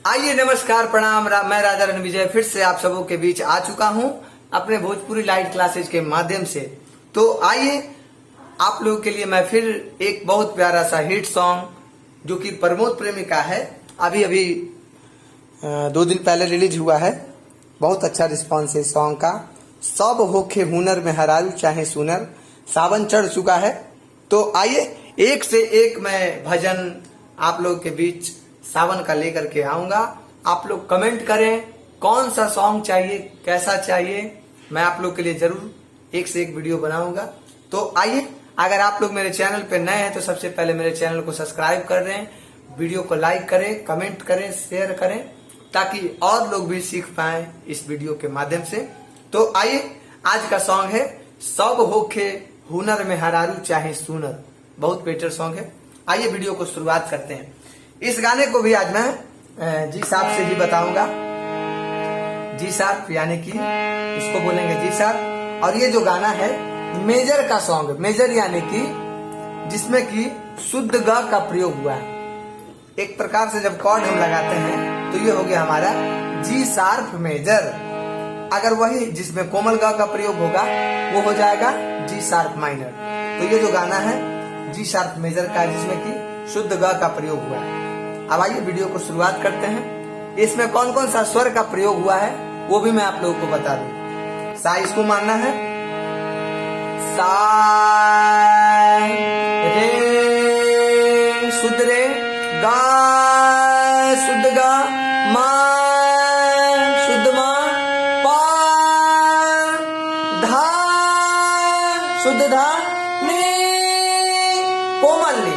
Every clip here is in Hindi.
आइए नमस्कार प्रणाम मैं राजा रणविजय फिर से आप सबों के बीच आ चुका हूं अपने भोजपुरी लाइट क्लासेज के माध्यम से। तो आइए आप लोगों के लिए मैं फिर एक बहुत प्यारा सा हिट सॉन्ग जो कि प्रमोद प्रेमी का है, अभी अभी 2 दिन पहले रिलीज हुआ है। बहुत अच्छा रिस्पांस है सॉन्ग का। सब होखे हुनर में हरारू चाहे सुनर, सावन चढ़ चुका है। तो आइए एक से एक मैं भजन आप लोगों के बीच सावन का लेकर के आऊंगा। आप लोग कमेंट करें कौन सा सॉन्ग चाहिए, कैसा चाहिए, मैं आप लोग के लिए जरूर एक से एक वीडियो बनाऊंगा। तो आइए, अगर आप लोग मेरे चैनल पे नए हैं तो सबसे पहले मेरे चैनल को सब्सक्राइब कर दें, वीडियो को लाइक करें, कमेंट करें, शेयर करें, ताकि और लोग भी सीख पाए इस वीडियो के माध्यम से। तो आइए, आज का सॉन्ग है सब होखे हुनर में हरारू चाहे सुनर। बहुत बेटर सॉन्ग है। आइए वीडियो को शुरुआत करते हैं। इस गाने को भी आज मैं जी साहब से ही बताऊंगा। जी साहब यानी कि इसको बोलेंगे जी साहब। और ये जो गाना है मेजर का सॉन्ग, मेजर यानी कि जिसमें कि शुद्ध ग का प्रयोग हुआ है। एक प्रकार से जब कॉर्ड हम लगाते हैं तो ये हो गया हमारा जी शार्प मेजर। अगर वही जिसमें कोमल ग का प्रयोग होगा वो हो जाएगा जी शार्प माइनर। तो ये जो गाना है जी शार्प मेजर का, जिसमें कि शुद्ध ग का प्रयोग हुआ है। अब आइए वीडियो को शुरुआत करते हैं। इसमें कौन कौन सा स्वर का प्रयोग हुआ है वो भी मैं आप लोगों को बता दूं। सा इसको मानना है, सा रे शुद्ध रे, गा शुद्ध गा, मा शुद्ध मा, पा धा शुद्ध धा, नी कोमल नी।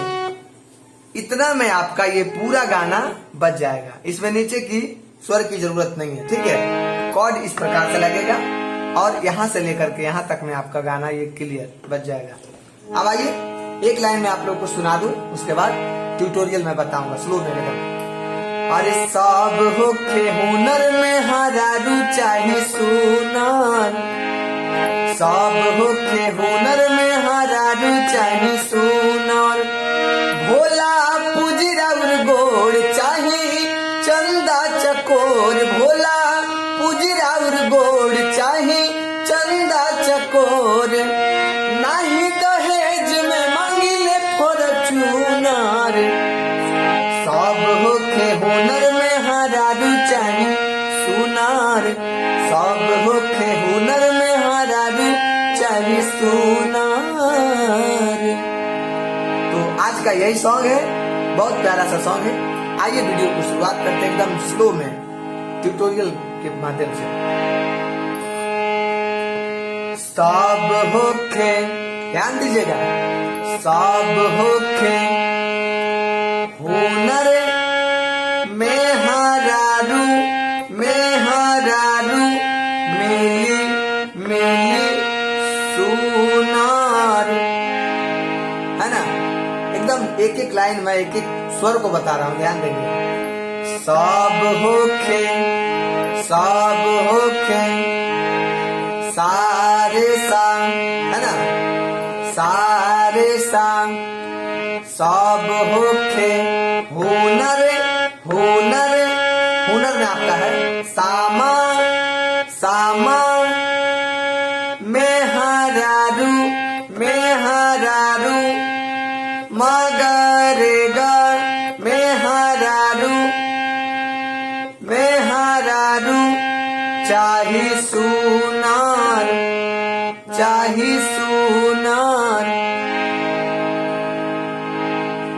इतना में आपका ये पूरा गाना बच जाएगा। इसमें नीचे की स्वर की जरूरत नहीं है, ठीक है। कॉर्ड इस प्रकार से लगेगा और यहां से लेकर के यहां तक में आपका गाना ये क्लियर बच जाएगा। अब आइए एक लाइन में आप लोग को सुना दूं, उसके बाद ट्यूटोरियल में बताऊंगा स्लो में एकदम। अरे सब होखे हुनर में हरारू चाहे सुनर, सब होखे हुनर में हरारू चाहे सुनर, भोला पुजराउर गोड़ चाहे चंदा चकोर, भोला पुजराउर गोड़ चाहे चंदा चकोर, नाही दहेज में मांगिले फॉर्च्यूनर, सब होखे हुनर में हरारू चाहे सुनार, सब होखे हुनर में हरारू चाहे सुनार। आज का यही सॉन्ग है, बहुत प्यारा सा सॉन्ग है। आइए वीडियो को शुरुआत करते हैं एकदम स्लो में ट्यूटोरियल के माध्यम से। सब होखे, ध्यान दीजिएगा, सब होखे हुनर में हरारू, में हरारू मिली मिली सुनार, है ना। एकदम एक एक लाइन में एक एक स्वर को बता रहा हूं, ध्यान देंगे। सब होखे, सब होखे, सारे सांग, है ना, सारे सांग, सब होखे हुनर, हुनर, हुनर में आपका है सामा, सामा में हरारू, में हरारू, मगरेगा में हरारू, में हरारू चाही सुनार, चाही सुनार।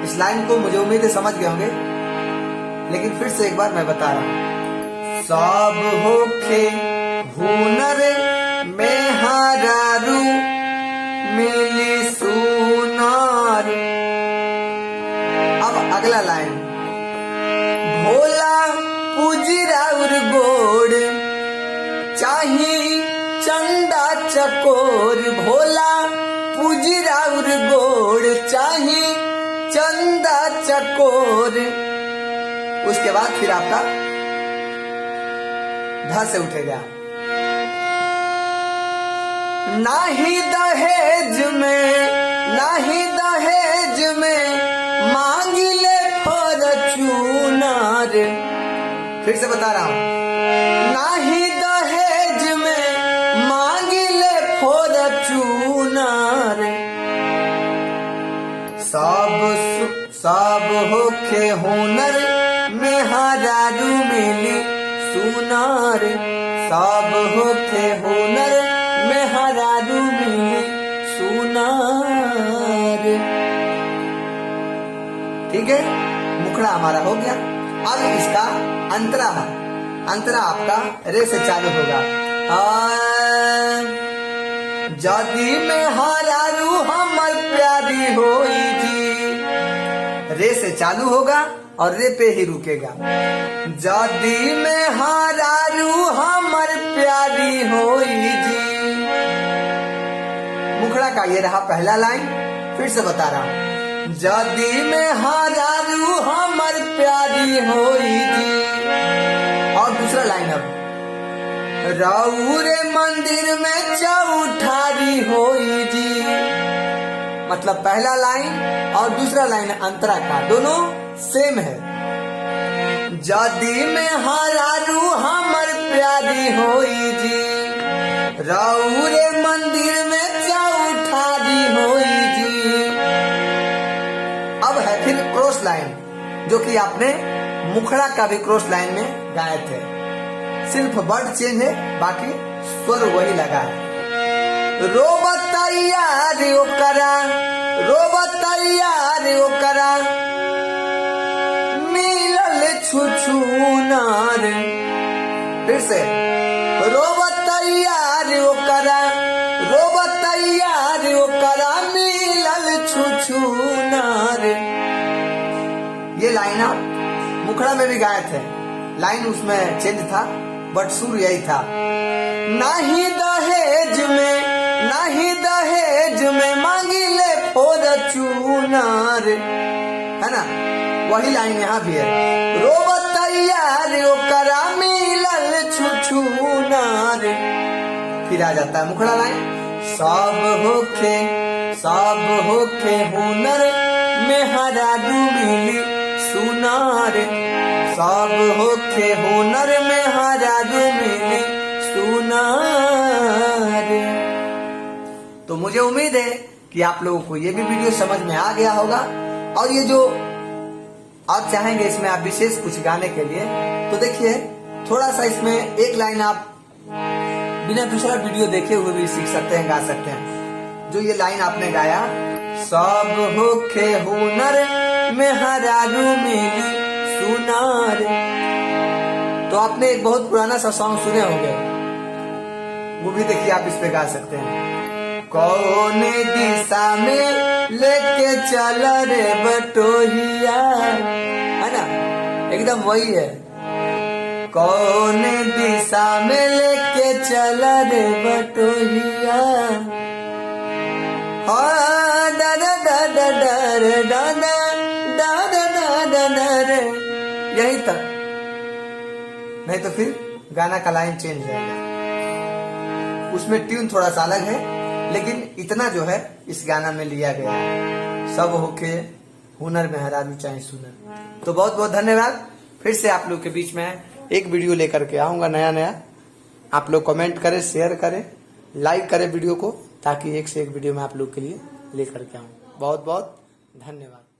इस लाइन को मुझे उम्मीद है समझ गए होंगे, लेकिन फिर से एक बार मैं बता रहा हूं। सब होखे हुनर में हरारू मिली सुनार। अब अगला लाइन, भोला पुजराउर गोड़ चाही चंदा चकोर, भोला पुजराउर गोड़ चाही चंदा चकोर। उसके बाद फिर आपका धा से उठेगा, नाही दहेज में, नाही दहेज में मांगिले फॉर्च्यूनर, फिर से बता रहा हूं, नाही दहेज में मांगिले फॉर्च्यूनर, सब होखे हुनर में हरारू मिली सुनार, सब होखे हुनर में हरारू मिली सुनार। ठीक है, मुखड़ा हमारा हो गया। अब इसका अंतरा आपका रे से चालू होगा। जदी में हरारू हमर प्यारी होई जी, रे से चालू होगा और रे पे ही रुकेगा। जदी में हरारू हमर प्यारी होई जी, मुखड़ा का ये रहा पहला लाइन। फिर से बता रहा हूं, जदी में हरारू हमर प्यारी होई जी। और दूसरा लाइन अब, राउरे मंदिर में चौठारी होई जी। मतलब पहला लाइन और दूसरा लाइन अंतरा का दोनों सेम है। जदी में हरारू हमर प्यारी होई जी, राउरे मंदिर में चौठारी होई जी। अब है फिर क्रॉस लाइन, जो कि आपने मुखड़ा का भी क्रॉस लाइन में गाए थे, सिर्फ वर्ड चेंज है, बाकी स्वर वही लगा है। रोबतैया रे ओकरा, रोबतैया रे ओकरा मिलल छुछुनार। फिर से, रोबतैया रे ओकरा, रोबतैया रे ओकरा मिलल छुछुनार। ये लाइन आप मुखड़ा में भी गाए थे, लाइन उसमें चेंज था बट सुर यही था। नहीं दहेज में मांगिले फॉर्च्यूनर, है ना, वही लाइन यहाँ भी है। रोबतैया रे ओकरा मिलल छुछुनार। फिर आ जाता है मुखड़ा लाइन, सब होखे हुनर में हरारू मिली सुनार, सब होखे हुनर में हरारू मिली सुनार। तो मुझे उम्मीद है कि आप लोगों को ये भी वीडियो समझ में आ गया होगा। और ये जो आप चाहेंगे इसमें आप विशेष कुछ गाने के लिए, तो देखिए थोड़ा सा इसमें एक लाइन आप बिना दूसरा वीडियो देखे हुए भी सीख सकते हैं, गा सकते हैं। जो ये लाइन आपने गाया, सब होखे हुनर में हरारू मिली सुनार, तो आपने एक बहुत पुराना सा सॉन्ग सुने होंगे, वो भी देखिए आप इस पे गा सकते हैं। कौन दिशा में लेके चल रे बटोहिया, है ना, एकदम वही है। कौन दिशा में लेके चल रे बटोहिया, यही तक, नहीं तो फिर गाना का लाइन चेंज जाएगा। उसमें ट्यून थोड़ा सा अलग है, लेकिन इतना जो है इस गाना में लिया गया है। सब होके हुनर में हरारू चाहे सुनर। तो बहुत बहुत धन्यवाद। फिर से आप लोग के बीच में एक वीडियो लेकर के आऊंगा नया। आप लोग कमेंट करें, शेयर करें, लाइक करें वीडियो को, ताकि एक से एक वीडियो में आप लोग के लिए लेकर के आऊं। बहुत बहुत धन्यवाद।